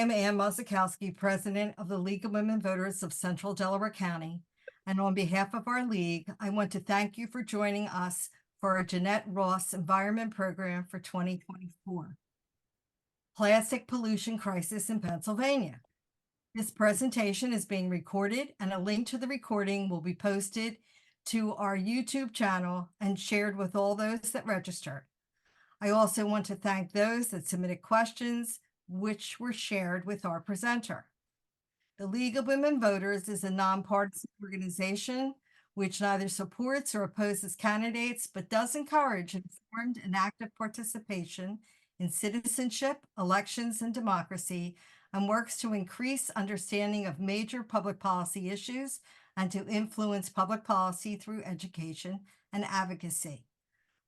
am Ann Mozakowski, President of the League of Women Voters of Central Delaware County. And on behalf of our league, I want to thank you for joining us for our Jeanette Ross Environment Program for 2024. Plastic Pollution Crisis in Pennsylvania. This presentation is being recorded, and a link to the recording will be posted to our YouTube channel and shared with all those that registered. I also want to thank those that submitted questions, which were shared with our presenter. The League of Women Voters is a nonpartisan organization which neither supports or opposes candidates, but does encourage informed and active participation in citizenship, elections, and democracy, and works to increase understanding of major public policy issues and to influence public policy through education and advocacy.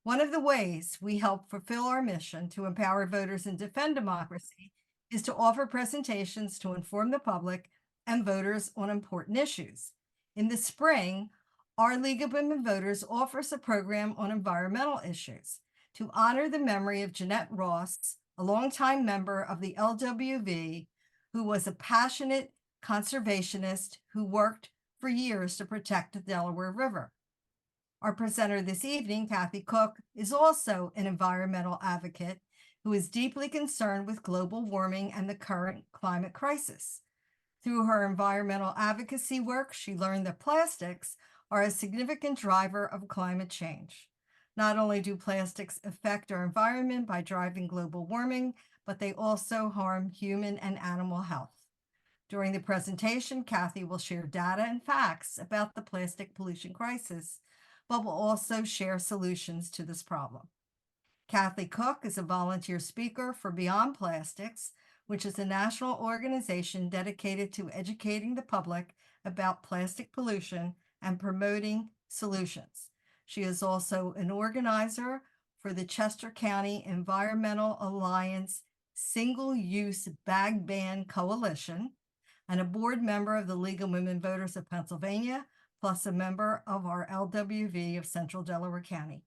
One of the ways we help fulfill our mission to empower voters and defend democracy is to offer presentations to inform the public and voters on important issues. In the spring, our League of Women Voters offers a program on environmental issues to honor the memory of Jeanette Ross, a longtime member of the LWV, who was a passionate conservationist who worked for years to protect the Delaware River. Our presenter this evening, Kathy Cook, is also an environmental advocate who is deeply concerned with global warming and the current climate crisis. Through her environmental advocacy work, she learned that plastics are a significant driver of climate change. Not only do plastics affect our environment by driving global warming, but they also harm human and animal health. During the presentation, Kathy will share data and facts about the plastic pollution crisis, but will also share solutions to this problem. Kathy Cook is a volunteer speaker for Beyond Plastics, which is a national organization dedicated to educating the public about plastic pollution and promoting solutions. She is also an organizer for the Chester County Environmental Alliance Single-Use Bag Ban Coalition and a board member of the League of Women Voters of Pennsylvania, plus a member of our LWV of Central Delaware County.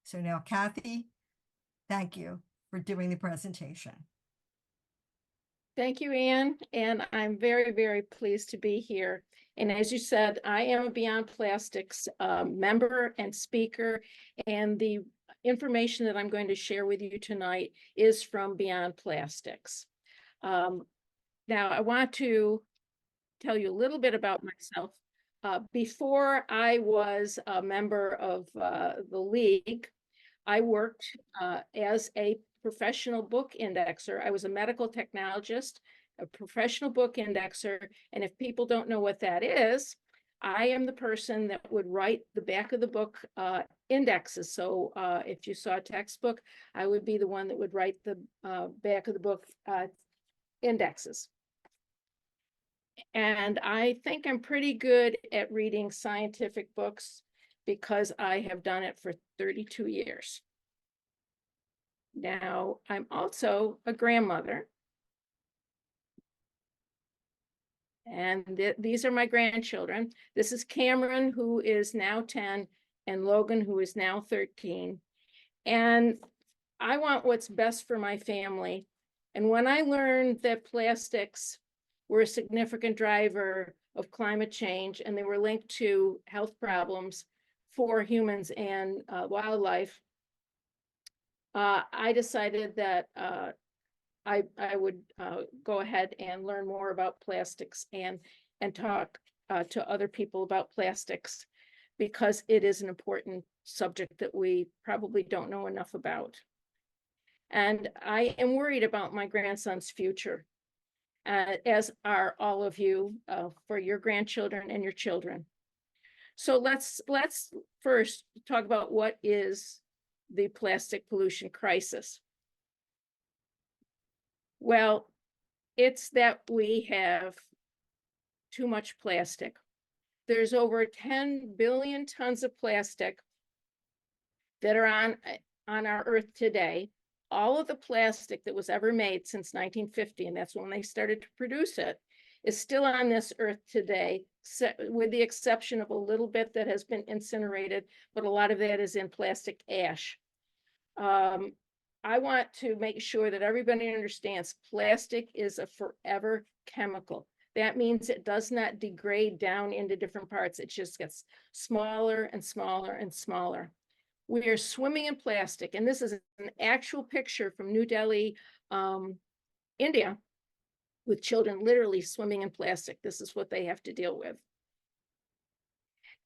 So now, Kathy, thank you for doing the presentation. Thank you, Ann, and I'm very, very pleased to be here. And as you said, I am a Beyond Plastics member and speaker, and the information that I'm going to share with you tonight is from Beyond Plastics. Now, I want to tell you a little bit about myself. Before I was a member of the League, I worked as a professional book indexer. I was a medical technologist, a professional book indexer. And if people don't know what that is, I am the person that would write the back of the book indexes. So if you saw a textbook, I would be the one that would write the back of the book indexes. And I think I'm pretty good at reading scientific books because I have done it for 32 years. Now, I'm also a grandmother. And these are my grandchildren. This is Cameron, who is now 10, and Logan, who is now 13. And I want what's best for my family. And when I learned that plastics were a significant driver of climate change and they were linked to health problems for humans and wildlife, I decided that I would go ahead and learn more about plastics and talk to other people about plastics, because it is an important subject that we probably don't know enough about. And I am worried about my grandson's future, as are all of you, for your grandchildren and your children. So let's first talk about what is the plastic pollution crisis. Well, it's that we have too much plastic. There's over 10 billion tons of plastic that are on our Earth today. All of the plastic that was ever made since 1950, and that's when they started to produce it, is still on this Earth today, with the exception of a little bit that has been incinerated, but a lot of that is in plastic ash. I want to make sure that everybody understands plastic is a forever chemical. That means it does not degrade down into different parts. It just gets smaller and smaller and smaller. We are swimming in plastic, and this is an actual picture from New Delhi, India, with children literally swimming in plastic. This is what they have to deal with.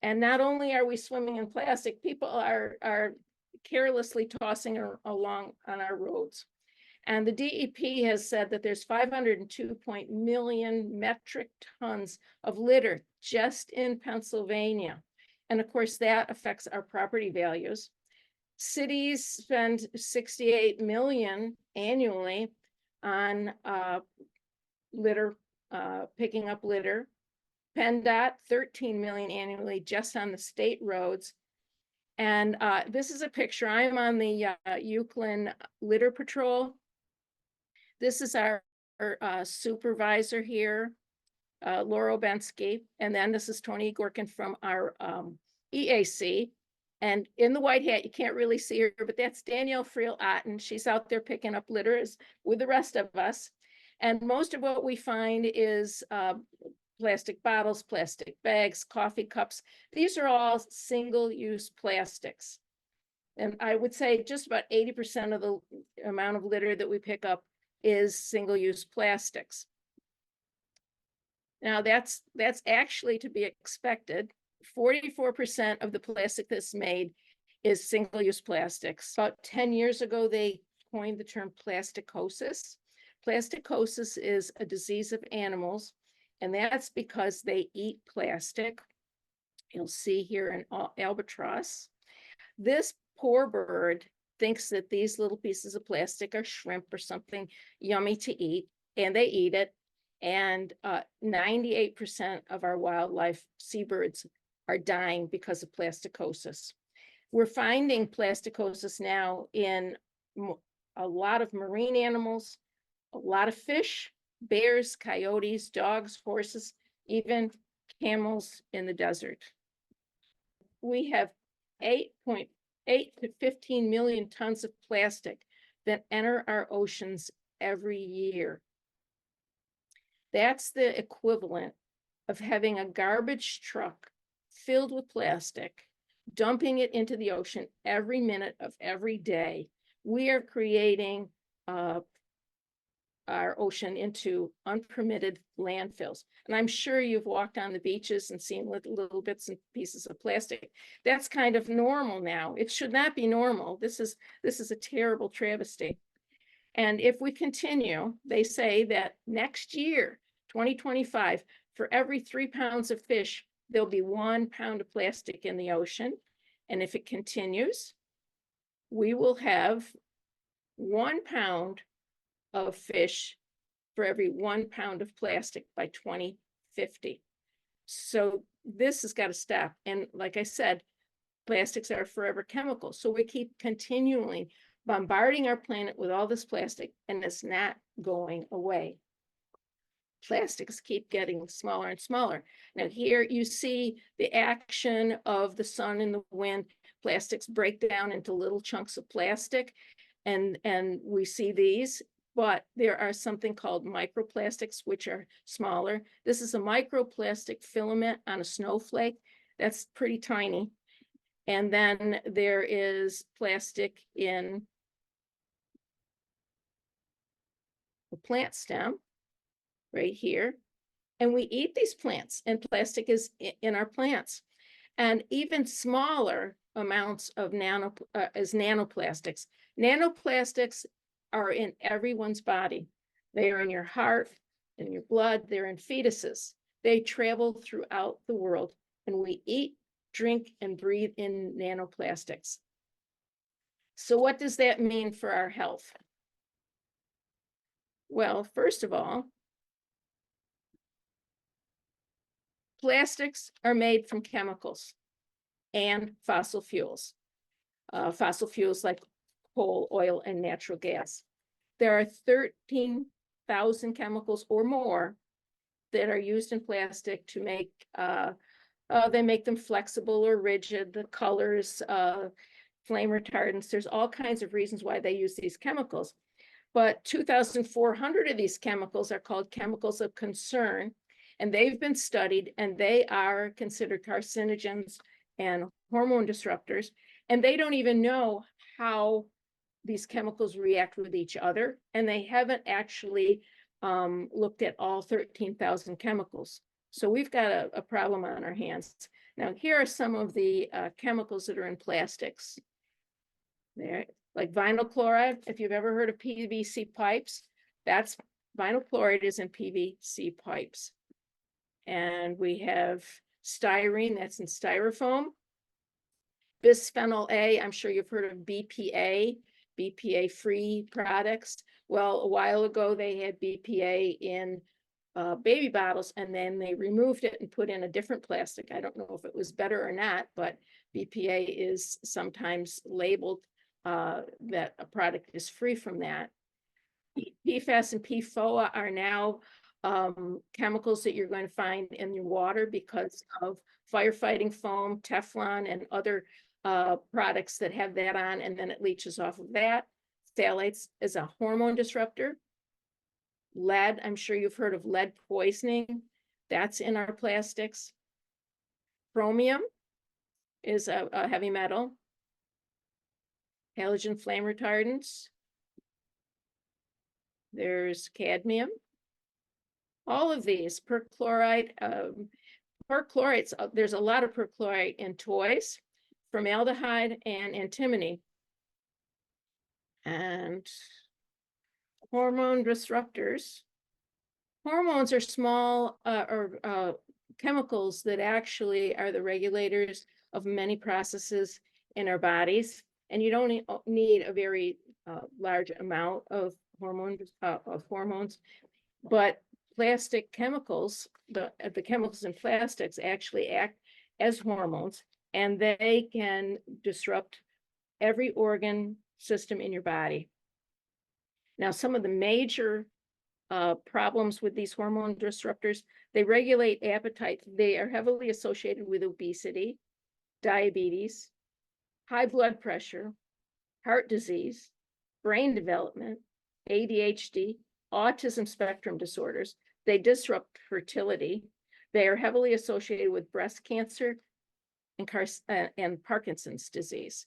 And not only are we swimming in plastic, people are carelessly tossing along on our roads. And the DEP has said that there's 502 million metric tons of litter just in Pennsylvania. And of course, that affects our property values. Cities spend 68 million annually on litter, picking up litter. PennDOT, 13 million annually just on the state roads. And this is a picture. I am on the Euclid Litter Patrol. This is our supervisor here, Laura Bensky. And then this is Tony Gorkin from our EAC. And in the white hat, you can't really see her, but that's Danielle Friel-Otten. She's out there picking up litters with the rest of us. And most of what we find is plastic bottles, plastic bags, coffee cups. These are all single-use plastics. And I would say just about 80% of the amount of litter that we pick up is single-use plastics. Now that's actually to be expected. 44% of the plastic that's made is single-use plastics. About 10 years ago, they coined the term plasticosis. Plasticosis is a disease of animals, and that's because they eat plastic. You'll see here an albatross. This poor bird thinks that these little pieces of plastic are shrimp or something yummy to eat, and they eat it. And 98% of our wildlife, seabirds, are dying because of plasticosis. We're finding plasticosis now in a lot of marine animals, a lot of fish, bears, coyotes, dogs, horses, even camels in the desert. We have 8.8 to 15 million tons of plastic that enter our oceans every year. That's the equivalent of having a garbage truck filled with plastic, dumping it into the ocean every minute of every day. We are creating our ocean into unpermitted landfills. And I'm sure you've walked on the beaches and seen little bits and pieces of plastic. That's kind of normal now. It should not be normal. This is a terrible travesty. And if we continue, they say that next year, 2025, for every 3 pounds of fish, there'll be 1 pound of plastic in the ocean. And if it continues, we will have 1 pound of fish for every 1 pound of plastic by 2050. So this has got to stop. And like I said, plastics are forever chemicals. So we keep continually bombarding our planet with all this plastic, and it's not going away. Plastics keep getting smaller and smaller. Now here you see the action of the sun and the wind. Plastics break down into little chunks of plastic, and we see these, but there are something called microplastics, which are smaller. This is a microplastic filament on a snowflake. That's pretty tiny. And then there is plastic in the plant stem right here. And we eat these plants, and plastic is in our plants. And even smaller amounts of nanoplastics. Nanoplastics are in everyone's body. They are in your heart, in your blood, they're in fetuses. They travel throughout the world, and we eat, drink, and breathe in nanoplastics. So what does that mean for our health? Well, first of all, plastics are made from chemicals and fossil fuels. Fossil fuels like coal, oil, and natural gas. There are 13,000 chemicals or more that are used in plastic to make, they make them flexible or rigid, the colors, flame retardants. There's all kinds of reasons why they use these chemicals. But 2,400 of these chemicals are called chemicals of concern, and they've been studied, and they are considered carcinogens and hormone disruptors. And they don't even know how these chemicals react with each other. And they haven't actually looked at all 13,000 chemicals. So we've got a problem on our hands. Now, here are some of the chemicals that are in plastics. There, like vinyl chloride. If you've ever heard of PVC pipes, that's vinyl chloride is in PVC pipes. And we have styrene, that's in styrofoam. Bisphenol A, I'm sure you've heard of BPA, BPA-free products. Well, a while ago, they had BPA in baby bottles, and then they removed it and put in a different plastic. I don't know if it was better or not, but BPA is sometimes labeled that a product is free from that. PFAS and PFOA are now chemicals that you're going to find in your water because of firefighting foam, Teflon, and other products that have that on, and then it leaches off of that. Phthalates is a hormone disruptor. Lead, I'm sure you've heard of lead poisoning. That's in our plastics. Chromium is a heavy metal. Halogen flame retardants. There's cadmium. All of these, perchloride, perchlorates, there's a lot of perchlorate in toys, formaldehyde, and antimony. And hormone disruptors. Hormones are small chemicals that actually are the regulators of many processes in our bodies. And you don't need a very large amount of hormones, but plastic chemicals, the chemicals in plastics actually act as hormones, and they can disrupt every organ system in your body. Now, some of the major problems with these hormone disruptors, they regulate appetite. They are heavily associated with obesity, diabetes, high blood pressure, heart disease, brain development, ADHD, autism spectrum disorders. They disrupt fertility. They are heavily associated with breast cancer and Parkinson's disease.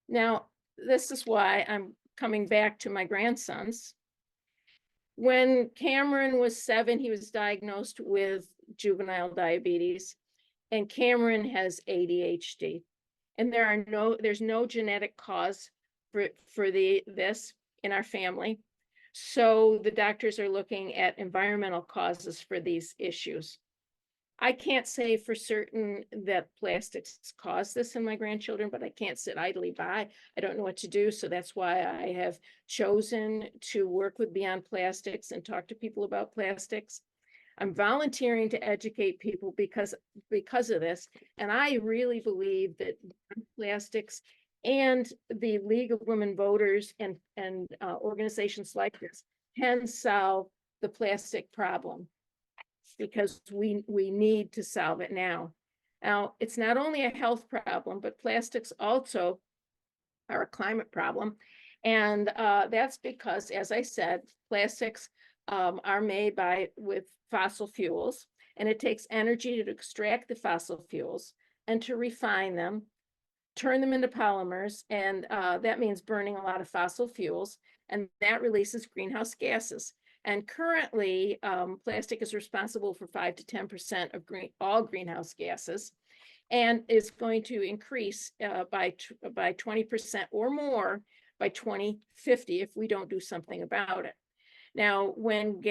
Now, this is why I'm coming back to my grandsons. When Cameron was 7, he was diagnosed with juvenile diabetes, and Cameron has ADHD. And there's no genetic cause for this in our family. So the doctors are looking at environmental causes for these issues. I can't say for certain that plastics cause this in my grandchildren, but I can't sit idly by. I don't know what to do. So that's why I have chosen to work with Beyond Plastics and talk to people about plastics. I'm volunteering to educate people because of this. And I really believe that plastics and the League of Women Voters and organizations like this can solve the plastic problem, because we need to solve it now. Now, it's not only a health problem, but plastics also are a climate problem. And that's because, as I said, plastics are made with fossil fuels, and it takes energy to extract the fossil fuels and to refine them, turn them into polymers, and that means burning a lot of fossil fuels, and that releases greenhouse gases. And currently, plastic is responsible for 5 to 10% of all greenhouse gases, and is going to increase by 20% or more by 2050 if we don't do something about it. Now, when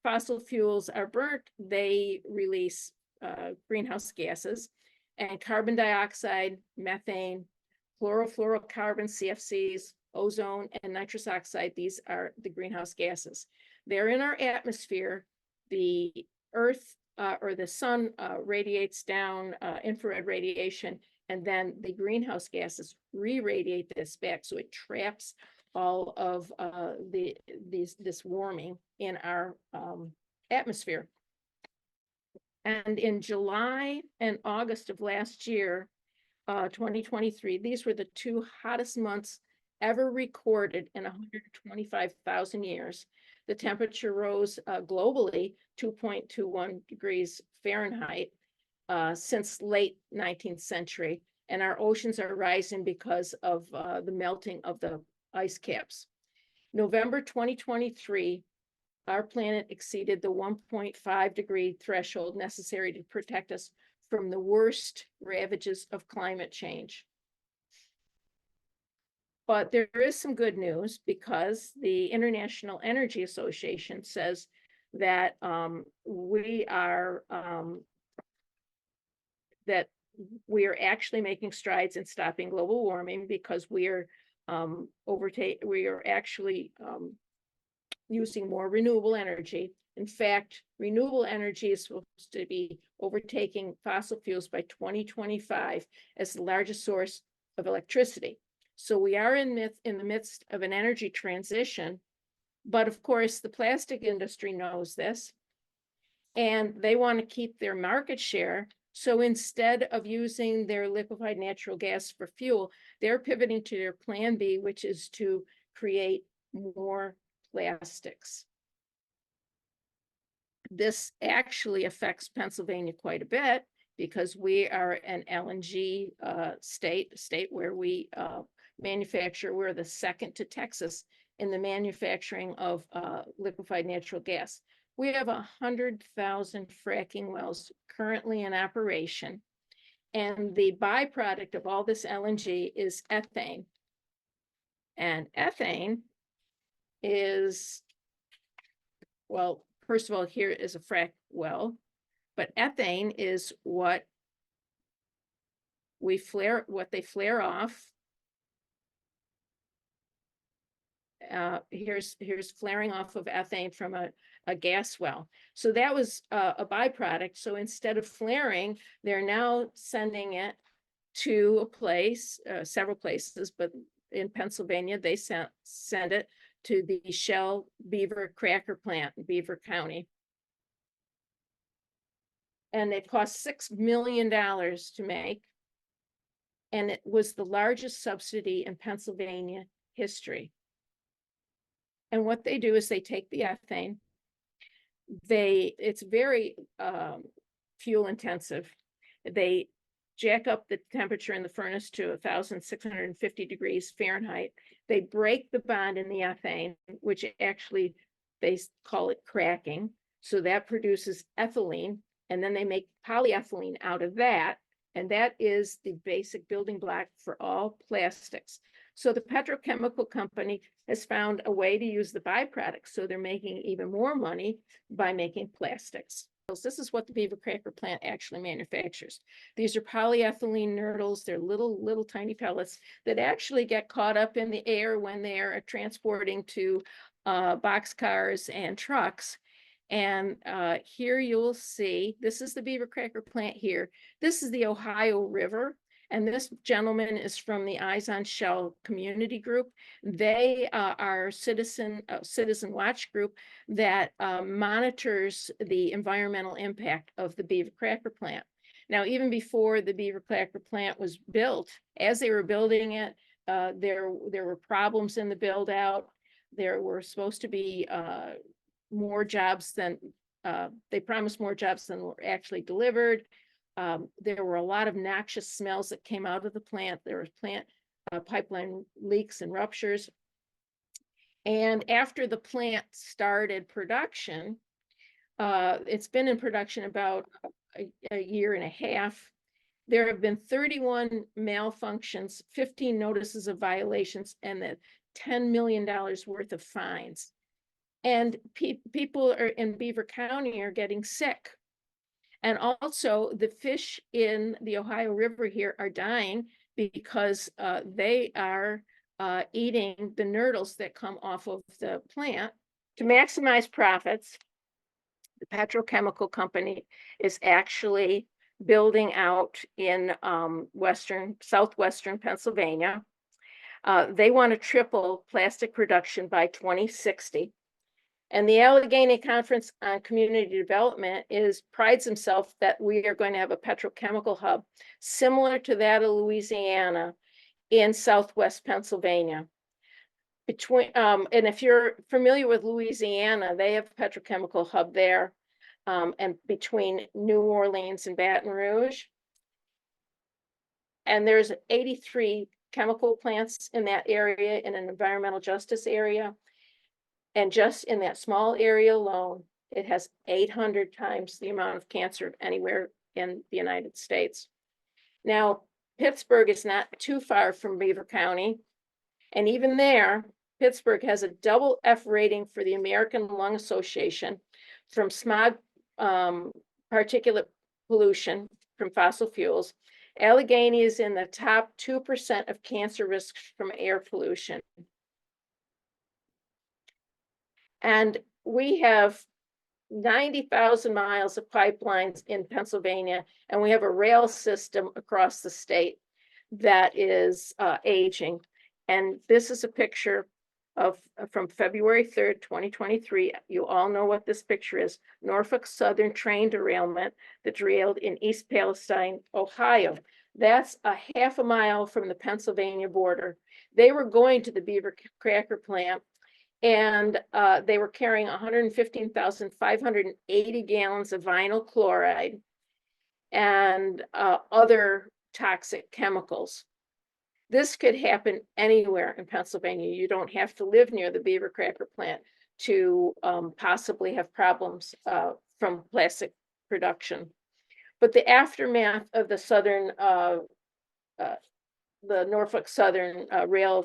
fossil fuels are burnt, they release greenhouse gases, and carbon dioxide, methane, chlorofluorocarbons, CFCs, ozone, and nitrous oxide. These are the greenhouse gases. They're in our atmosphere. The Earth or the sun radiates down infrared radiation, and then the greenhouse gases re-radiate this back, so it traps all of this warming in our atmosphere. And in July and August of last year, 2023, these were the two hottest months ever recorded in 125,000 years. The temperature rose globally 2.21 degrees Fahrenheit since late 19th century. And our oceans are rising because of the melting of the ice caps. November 2023, our planet exceeded the 1.5 degree threshold necessary to protect us from the worst ravages of climate change. But there is some good news, because the International Energy Association says that we are actually making strides in stopping global warming, because we are actually using more renewable energy. In fact, renewable energy is supposed to be overtaking fossil fuels by 2025 as the largest source of electricity. So we are in the midst of an energy transition, but of course the plastic industry knows this, and they want to keep their market share. So instead of using their liquefied natural gas for fuel, they're pivoting to their plan B, which is to create more plastics. This actually affects Pennsylvania quite a bit, because we are an LNG state where we manufacture. We're the second to Texas in the manufacturing of liquefied natural gas. We have 100,000 fracking wells currently in operation, and the byproduct of all this LNG is ethane. And ethane is, well, first of all, here is a frack well, but ethane is what they flare off. Here's flaring off of ethane from a gas well. So that was a byproduct. So instead of flaring, they're now sending it to a place, several places, but in Pennsylvania, they send it to the Shell Beaver cracker plant in Beaver County. And it cost $6 million to make. And it was the largest subsidy in Pennsylvania history. And what they do is they take the ethane. It's very fuel intensive. They jack up the temperature in the furnace to 1,650 degrees Fahrenheit. They break the bond in the ethane, which actually they call it cracking. So that produces ethylene, and then they make polyethylene out of that. And that is the basic building block for all plastics. So the petrochemical company has found a way to use the byproducts. So they're making even more money by making plastics. This is what the Beaver cracker plant actually manufactures. These are polyethylene nurdles. They're little tiny pellets that actually get caught up in the air when they're transporting to boxcars and trucks. And here you'll see, this is the Beaver cracker plant here. This is the Ohio River. And this gentleman is from the Eyes on Shell community group. They are citizen watch group that monitors the environmental impact of the Beaver cracker plant. Now, even before the Beaver cracker plant was built, as they were building it, there were problems in the build out. There were supposed to be more jobs than they promised, more jobs than were actually delivered. There were a lot of noxious smells that came out of the plant. There was plant pipeline leaks and ruptures. And after the plant started production, it's been in production about a year and a half. There have been 31 malfunctions, 15 notices of violations, and the $10 million worth of fines. And people in Beaver County are getting sick. And also the fish in the Ohio River here are dying because they are eating the nurdles that come off of the plant. To maximize profits, the petrochemical company is actually building out in southwestern Pennsylvania. They want to triple plastic production by 2060. And the Allegheny Conference on Community Development prides himself that we are going to have a petrochemical hub similar to that of Louisiana in Southwest Pennsylvania. And if you're familiar with Louisiana, they have a petrochemical hub there, and between New Orleans and Baton Rouge. And there's 83 chemical plants in that area, in an environmental justice area. And just in that small area alone, it has 800 times the amount of cancer anywhere in the United States. Now, Pittsburgh is not too far from Beaver County. And even there, Pittsburgh has a double F rating for the American Lung Association from smog, particulate pollution from fossil fuels. Allegheny is in the top 2% of cancer risks from air pollution. And we have 90,000 miles of pipelines in Pennsylvania, and we have a rail system across the state that is aging. And this is a picture from February 3rd, 2023. You all know what this picture is. Norfolk Southern train derailment that derailed in East Palestine, Ohio. That's a half a mile from the Pennsylvania border. They were going to the Beaver Cracker plant, and they were carrying 115,580 gallons of vinyl chloride and other toxic chemicals. This could happen anywhere in Pennsylvania. You don't have to live near the Beaver Cracker plant to possibly have problems from plastic production. But the aftermath of the Norfolk Southern rail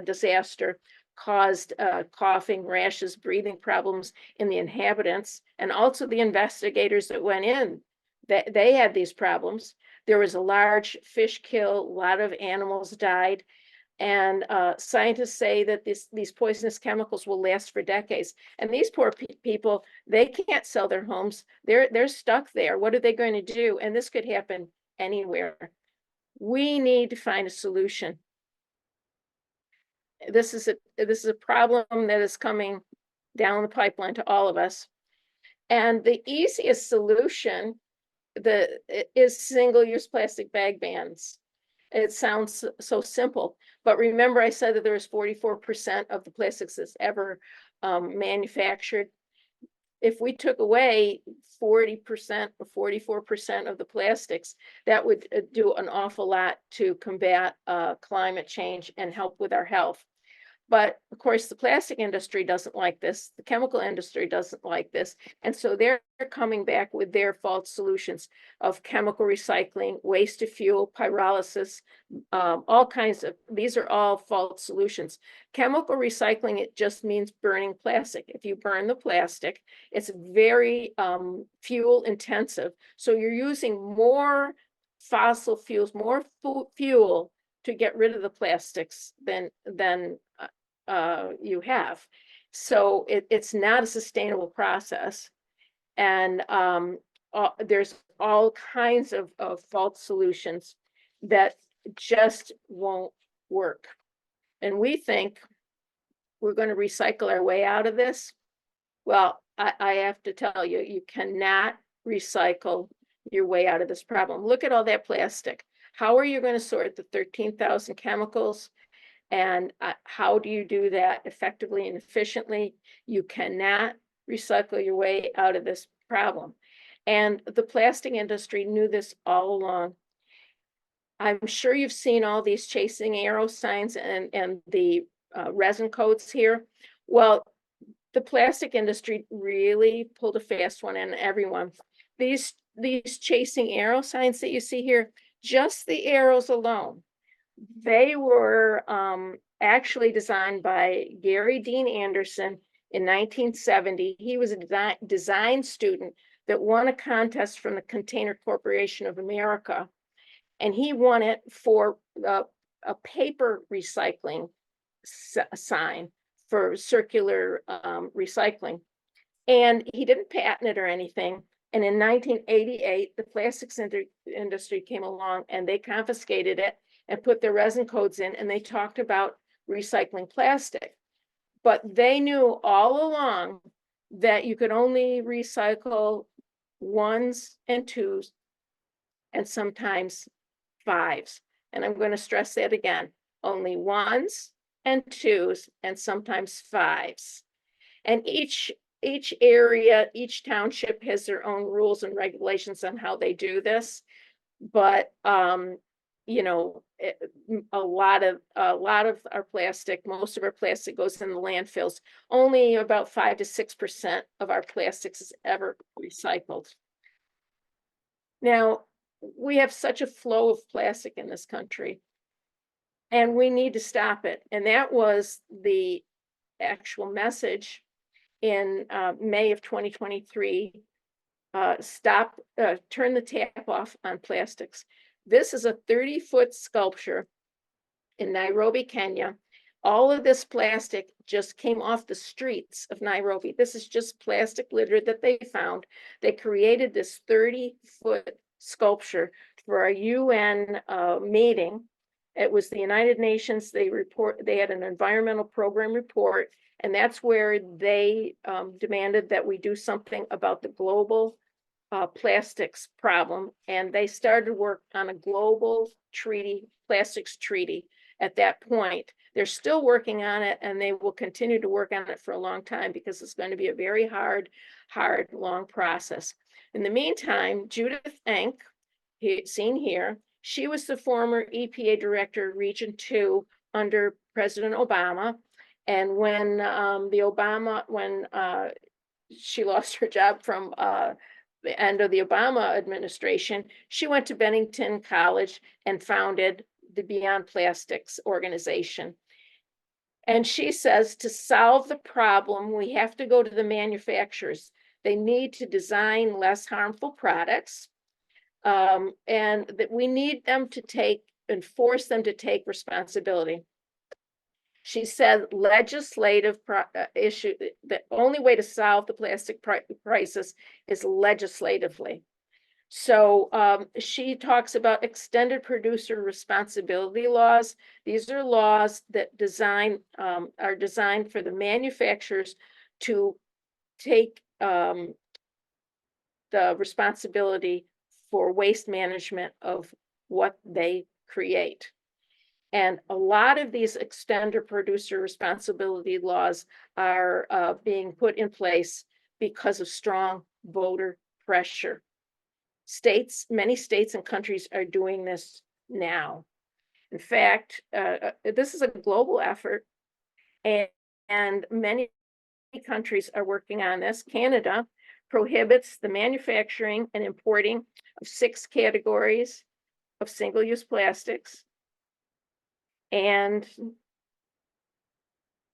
disaster caused coughing, rashes, breathing problems in the inhabitants, and also the investigators that went in. They had these problems. There was a large fish kill, a lot of animals died, and scientists say that these poisonous chemicals will last for decades. And these poor people, they can't sell their homes. They're stuck there. What are they going to do? And this could happen anywhere. We need to find a solution. This is a problem that is coming down the pipeline to all of us. And the easiest solution is single-use plastic bag bans. It sounds so simple, but remember I said that there was 44% of the plastics that's ever manufactured. If we took away 40% or 44% of the plastics, that would do an awful lot to combat climate change and help with our health. But of course, the plastic industry doesn't like this. The chemical industry doesn't like this. And so they're coming back with their false solutions of chemical recycling, waste to fuel, pyrolysis, all kinds of, these are all false solutions. Chemical recycling, it just means burning plastic. If you burn the plastic, it's very fuel intensive. So you're using more fossil fuels, more fuel to get rid of the plastics than you have. So it's not a sustainable process. And there's all kinds of false solutions that just won't work. And we think we're going to recycle our way out of this. Well, I have to tell you, you cannot recycle your way out of this problem. Look at all that plastic. How are you going to sort the 13,000 chemicals? And how do you do that effectively and efficiently? You cannot recycle your way out of this problem. And the plastic industry knew this all along. I'm sure you've seen all these chasing arrow signs and the resin coats here. Well, the plastic industry really pulled a fast one on everyone. These chasing arrow signs that you see here, just the arrows alone, they were actually designed by Gary Dean Anderson in 1970. He was a design student that won a contest from the Container Corporation of America. And he won it for a paper recycling sign for circular recycling. And he didn't patent it or anything. And in 1988, the plastics industry came along and they confiscated it and put their resin codes in, and they talked about recycling plastic. But they knew all along that you could only recycle ones and twos and sometimes fives. And I'm going to stress that again, only ones and twos and sometimes fives. And each area, each township has their own rules and regulations on how they do this. But you know, a lot of our plastic, most of our plastic goes in the landfills. Only about 5 to 6% of our plastics is ever recycled. Now, we have such a flow of plastic in this country, and we need to stop it. And that was the actual message in May of 2023. Turn the tap off on plastics. This is a 30-foot sculpture in Nairobi, Kenya. All of this plastic just came off the streets of Nairobi. This is just plastic litter that they found. They created this 30-foot sculpture for a UN meeting. It was the United Nations. They had an environmental program report, and that's where they demanded that we do something about the global plastics problem. And they started work on a global treaty, plastics treaty at that point. They're still working on it, and they will continue to work on it for a long time because it's going to be a very hard, long process. In the meantime, Judith Enck, seen here, she was the former EPA director, Region 2, under President Obama. And when she lost her job from the end of the Obama administration, she went to Bennington College and founded the Beyond Plastics organization. And she says, to solve the problem, we have to go to the manufacturers. They need to design less harmful products, and that we need them to take and force them to take responsibility. She said legislative issue, the only way to solve the plastic crisis is legislatively. So she talks about extended producer responsibility laws. These are laws that are designed for the manufacturers to take the responsibility for waste management of what they create. And a lot of these extended producer responsibility laws are being put in place because of strong voter pressure. Many states and countries are doing this now. In fact, this is a global effort, and many countries are working on this. Canada prohibits the manufacturing and importing of 6 categories of single-use plastics. And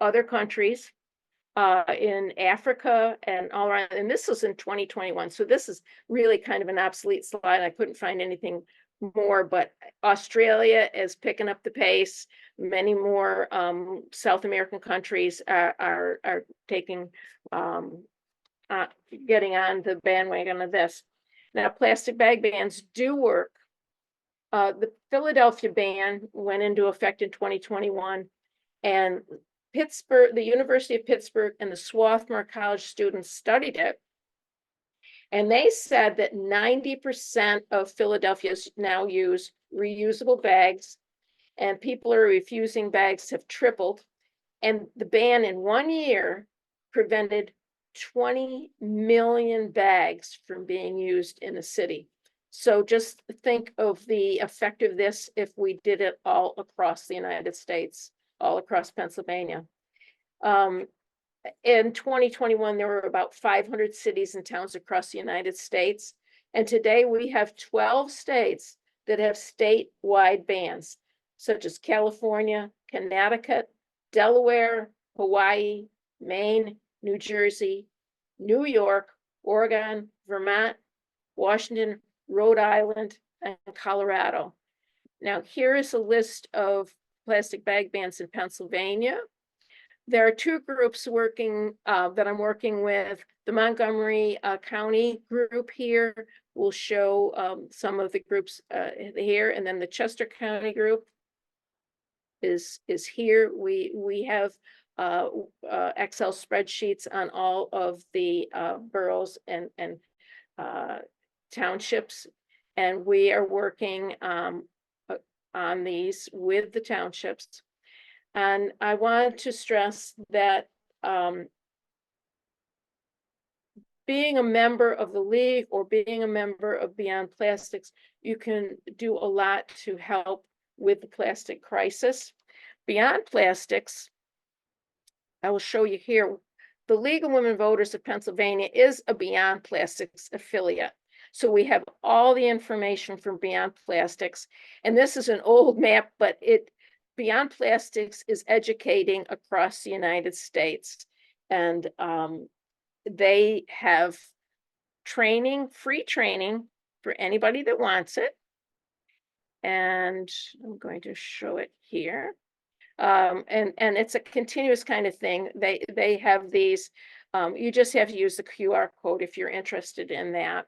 other countries in Africa and all around, and this was in 2021. So this is really kind of an obsolete slide. I couldn't find anything more, but Australia is picking up the pace. Many more South American countries are taking, getting on the bandwagon of this. Now, plastic bag bans do work. The Philadelphia ban went into effect in 2021, and Pittsburgh, the University of Pittsburgh and the Swarthmore College students studied it. And they said that 90% of Philadelphians now use reusable bags, and people who are refusing bags have tripled. And the ban in 1 year prevented 20 million bags from being used in the city. So just think of the effect of this if we did it all across the United States, all across Pennsylvania. In 2021, there were about 500 cities and towns across the United States. And today we have 12 states that have statewide bans, such as California, Connecticut, Delaware, Hawaii, Maine, New Jersey, New York, Oregon, Vermont, Washington, Rhode Island, and Colorado. Now, here is a list of plastic bag bans in Pennsylvania. There are 2 groups working that I'm working with. The Montgomery County group here will show some of the groups here, and then the Chester County group is here. We have Excel spreadsheets on all of the boroughs and townships. And we are working on these with the townships. And I want to stress that being a member of the league or being a member of Beyond Plastics, you can do a lot to help with the plastic crisis. Beyond Plastics, I will show you here, the League of Women Voters of Pennsylvania is a Beyond Plastics affiliate. So we have all the information from Beyond Plastics. And this is an old map, but Beyond Plastics is educating across the United States. And they have training, free training for anybody that wants it. And I'm going to show it here. And it's a continuous kind of thing. They have these, you just have to use the QR code if you're interested in that.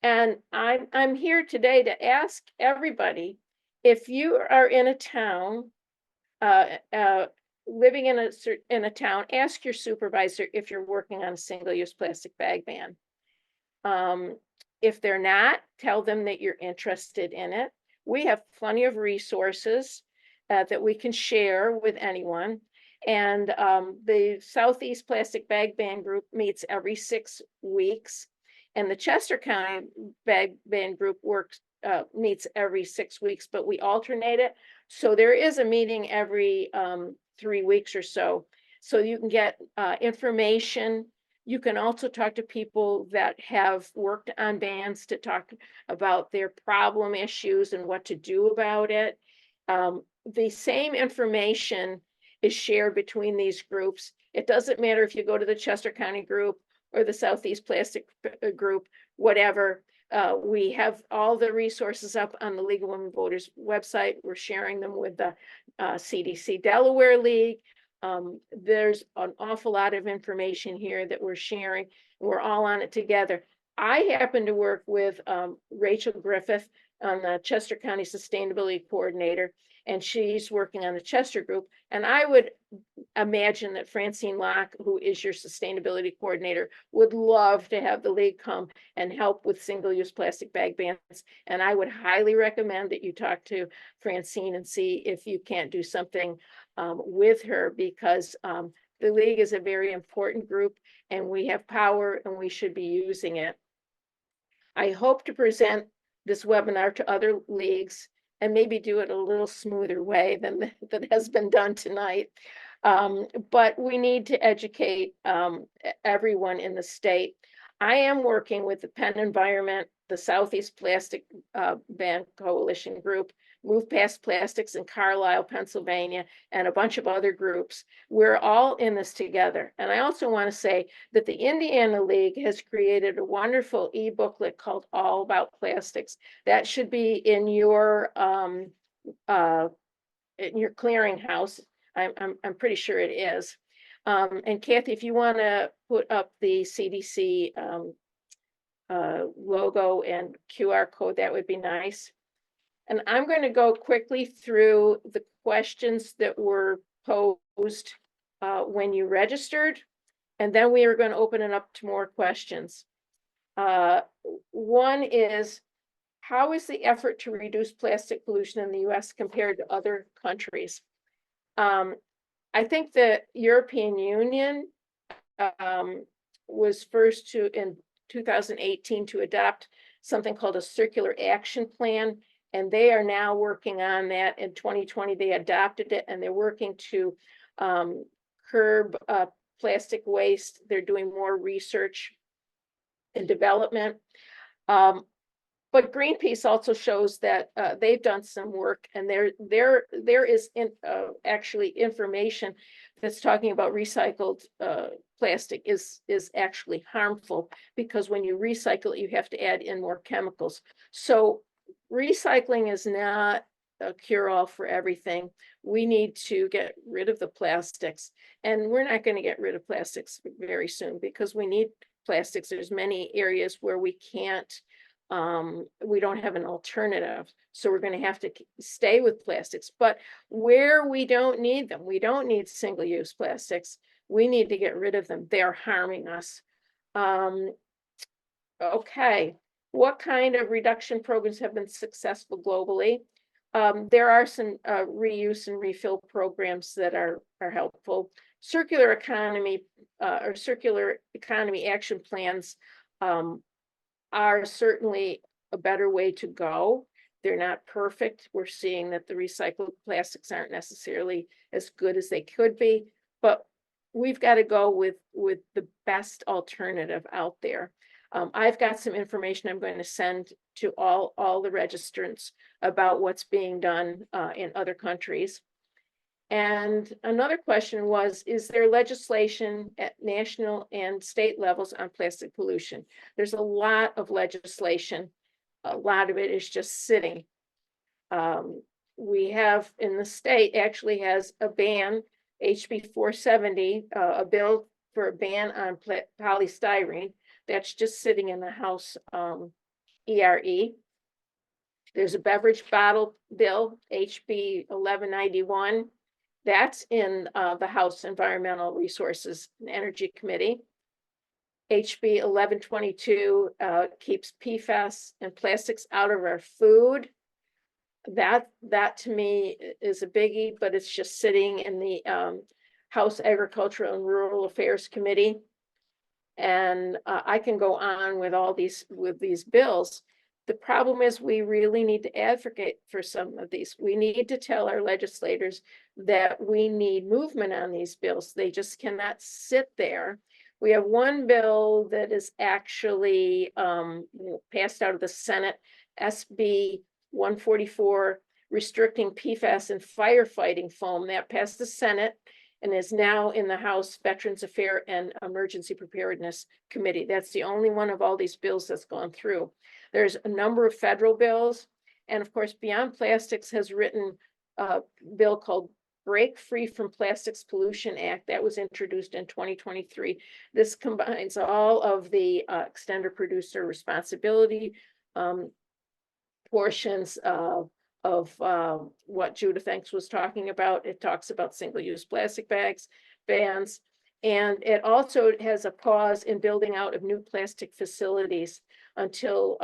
And I'm here today to ask everybody, if you are in a town, living in a town, ask your supervisor if you're working on a single-use plastic bag ban. If they're not, tell them that you're interested in it. We have plenty of resources that we can share with anyone. And the Southeast Plastic Bag Ban Group meets every 6 weeks. And the Chester County Bag Ban Group meets every 6 weeks, but we alternate it. So there is a meeting every 3 weeks or so. So you can get information. You can also talk to people that have worked on bans to talk about their problem issues and what to do about it. The same information is shared between these groups. It doesn't matter if you go to the Chester County group or the Southeast Plastic group, whatever. We have all the resources up on the League of Women Voters website. We're sharing them with the CDC Delaware League. There's an awful lot of information here that we're sharing. We're all on it together. I happen to work with Rachel Griffith on the Chester County Sustainability Coordinator, and she's working on the Chester group. And I would imagine that Francine Locke, who is your sustainability coordinator, would love to have the league come and help with single-use plastic bag bans. And I would highly recommend that you talk to Francine and see if you can't do something with her, because the league is a very important group and we have power and we should be using it. I hope to present this webinar to other leagues and maybe do it a little smoother way than that has been done tonight. But we need to educate everyone in the state. I am working with the Penn Environment, the Southeast Plastic Ban Coalition Group, Move Past Plastics in Carlisle, Pennsylvania, and a bunch of other groups. We're all in this together. And I also want to say that the Indiana League has created a wonderful e-booklet called All About Plastics. That should be in your clearinghouse. I'm pretty sure it is. And Kathy, if you want to put up the CDC logo and QR code, that would be nice. And I'm going to go quickly through the questions that were posed when you registered, and then we are going to open it up to more questions. One is, how is the effort to reduce plastic pollution in the US compared to other countries? I think the European Union was first in 2018 to adopt something called a circular action plan. And they are now working on that. In 2020, they adopted it and they're working to curb plastic waste. They're doing more research and development. But Greenpeace also shows that they've done some work, and there is actually information that's talking about recycled plastic is actually harmful, because when you recycle it, you have to add in more chemicals. So recycling is not a cure-all for everything. We need to get rid of the plastics, and we're not going to get rid of plastics very soon because we need plastics. There's many areas where we can't We don't have an alternative, so we're going to have to stay with plastics. But where we don't need them, we don't need single-use plastics. We need to get rid of them. They're harming us. Okay, what kind of reduction programs have been successful globally? There are some reuse and refill programs that are helpful. Circular economy or circular economy action plans are certainly a better way to go. They're not perfect. We're seeing that the recycled plastics aren't necessarily as good as they could be, but we've got to go with the best alternative out there. I've got some information I'm going to send to all the registrants about what's being done in other countries. And another question was, is there legislation at national and state levels on plastic pollution? There's a lot of legislation. A lot of it is just sitting. We have in the state actually has a ban, HB 470, a bill for a ban on polystyrene. That's just sitting in the House ERE. There's a beverage bottle bill, HB 1191. That's in the House Environmental Resources and Energy Committee. HB 1122 keeps PFAS and plastics out of our food. That to me is a biggie, but it's just sitting in the House Agricultural and Rural Affairs Committee. And I can go on with all these bills. The problem is we really need to advocate for some of these. We need to tell our legislators that we need movement on these bills. They just cannot sit there. We have one bill that is actually passed out of the Senate, SB 144, restricting PFAS and firefighting foam. That passed the Senate and is now in the House Veterans Affairs and Emergency Preparedness Committee. That's the only one of all these bills that's gone through. There's a number of federal bills. And of course, Beyond Plastics has written a bill called Break Free from Plastics Pollution Act that was introduced in 2023. This combines all of the extended producer responsibility portions of what Judith Hanks was talking about. It talks about single-use plastic bags, bans, and it also has a pause in building out of new plastic facilities until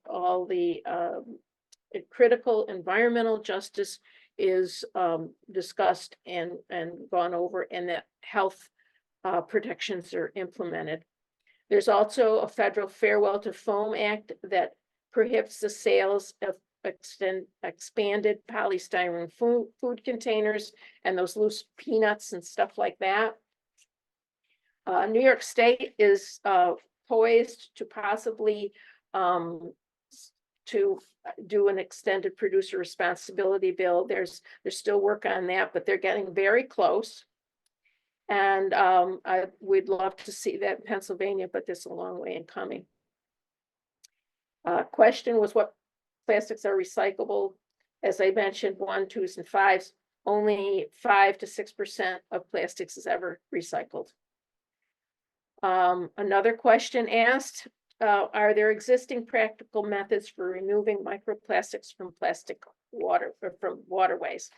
all the critical environmental justice is discussed and gone over, and that health protections are implemented. There's also a federal Farewell to Foam Act that prohibits the sales of expanded polystyrene food containers and those loose peanuts and stuff like that. New York State is poised to possibly to do an extended producer responsibility bill. There's still work on that, but they're getting very close. And we'd love to see that in Pennsylvania, but there's a long way in coming. Question was what plastics are recyclable. As I mentioned, 1, 2s, and 5s, only 5 to 6% of plastics is ever recycled. Another question asked, are there existing practical methods for removing microplastics from from waterways?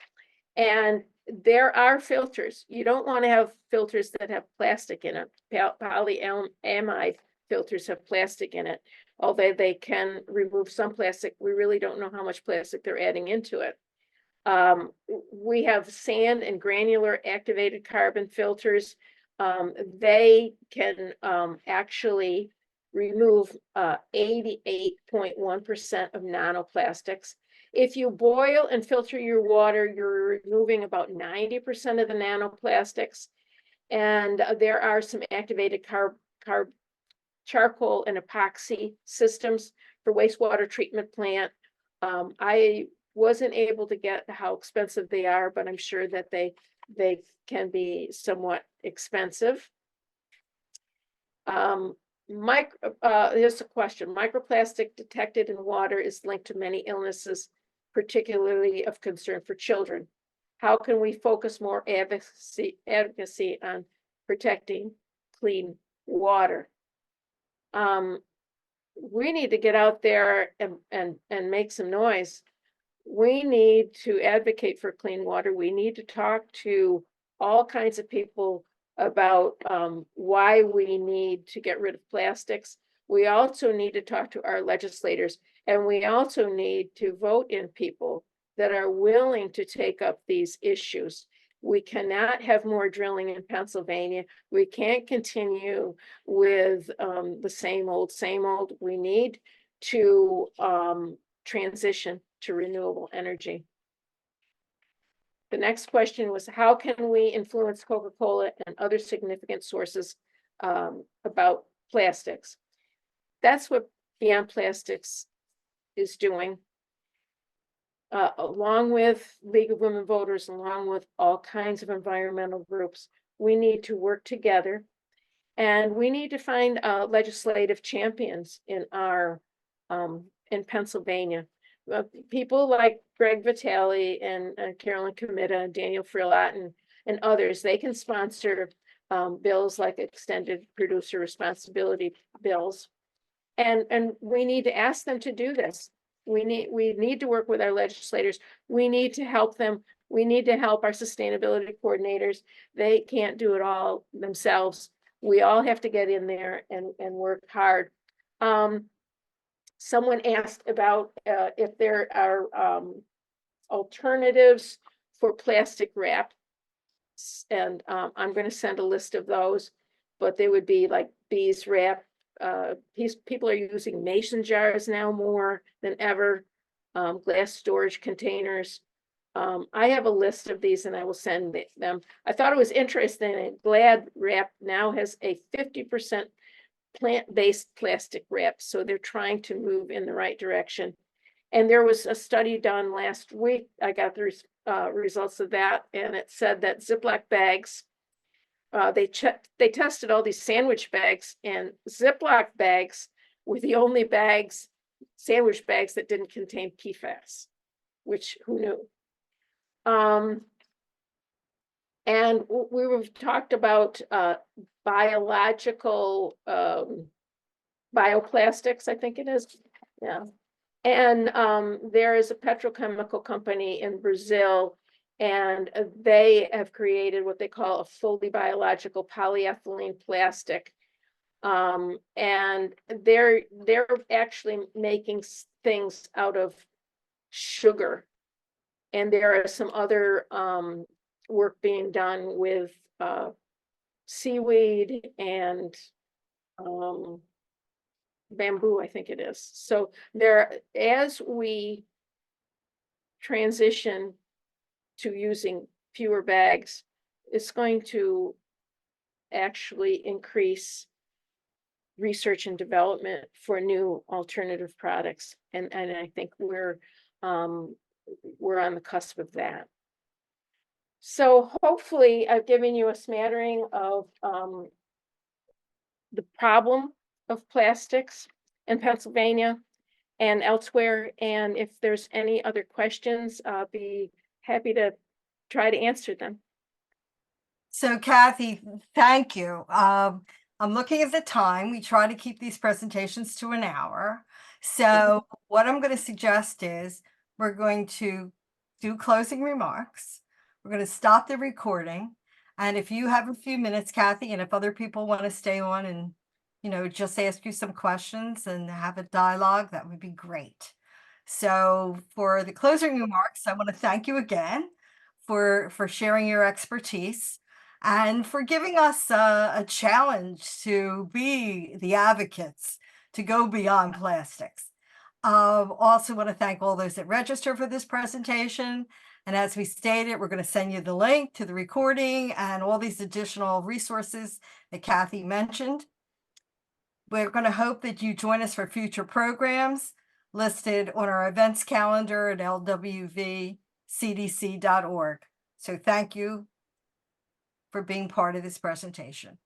And there are filters. You don't want to have filters that have plastic in it. Polyamide filters have plastic in it. Although they can remove some plastic, we really don't know how much plastic they're adding into it. We have sand and granular activated carbon filters. They can actually remove 88.1% of nanoplastics. If you boil and filter your water, you're removing about 90% of the nanoplastics. And there are some activated charcoal and epoxy systems for wastewater treatment plant. I wasn't able to get how expensive they are, but I'm sure that they can be somewhat expensive. Here's a question. Microplastic detected in water is linked to many illnesses, particularly of concern for children. How can we focus more advocacy on protecting clean water? we need to get out there and make some noise. We need to advocate for clean water. We need to talk to all kinds of people about why we need to get rid of plastics. We also need to talk to our legislators, and we also need to vote in people that are willing to take up these issues. We cannot have more drilling in Pennsylvania. We can't continue with the same old, same old. We need to transition to renewable energy. The next question was, how can we influence Coca-Cola and other significant sources about plastics? That's what Beyond Plastics is doing. Along with League of Women Voters, along with all kinds of environmental groups, we need to work together, and we need to find legislative champions in our in Pennsylvania. People like Greg Vitale and Carolyn Comita and Daniel Frillat and others, they can sponsor bills like extended producer responsibility bills. And we need to ask them to do this. We need to work with our legislators. We need to help them. We need to help our sustainability coordinators. They can't do it all themselves. We all have to get in there and work hard. Someone asked about if there are alternatives for plastic wrap. And I'm going to send a list of those, but they would be like bees wrap. People are using mason jars now more than ever, glass storage containers. I have a list of these and I will send them. I thought it was interesting. Glad Wrap now has a 50% plant-based plastic wrap. So they're trying to move in the right direction. And there was a study done last week. I got the results of that, and it said that Ziploc bags, they tested all these sandwich bags, and Ziploc bags were the only bags, sandwich bags, that didn't contain PFAS, which who knew? And we've talked about biological bioplastics, I think it is. Yeah. And there is a petrochemical company in Brazil, and they have created what they call a fully biological polyethylene plastic. And they're actually making things out of sugar. And there are some other work being done with seaweed and bamboo, I think it is. So as we transition to using fewer bags, it's going to actually increase research and development for new alternative products. And I think we're on the cusp of that. So hopefully I've given you a smattering of the problem of plastics in Pennsylvania and elsewhere. And if there's any other questions, I'll be happy to try to answer them. So Kathy, thank you. I'm looking at the time. We try to keep these presentations to an hour. So what I'm going to suggest is we're going to do closing remarks. We're going to stop the recording. And if you have a few minutes, Kathy, and if other people want to stay on and, just ask you some questions and have a dialogue, that would be great. So for the closing remarks, I want to thank you again for sharing your expertise and for giving us a challenge to be the advocates to go beyond plastics. Also want to thank all those that registered for this presentation. And as we stated, we're going to send you the link to the recording and all these additional resources that Kathy mentioned. We're going to hope that you join us for future programs listed on our events calendar at LWV-CDC.org. So thank you for being part of this presentation.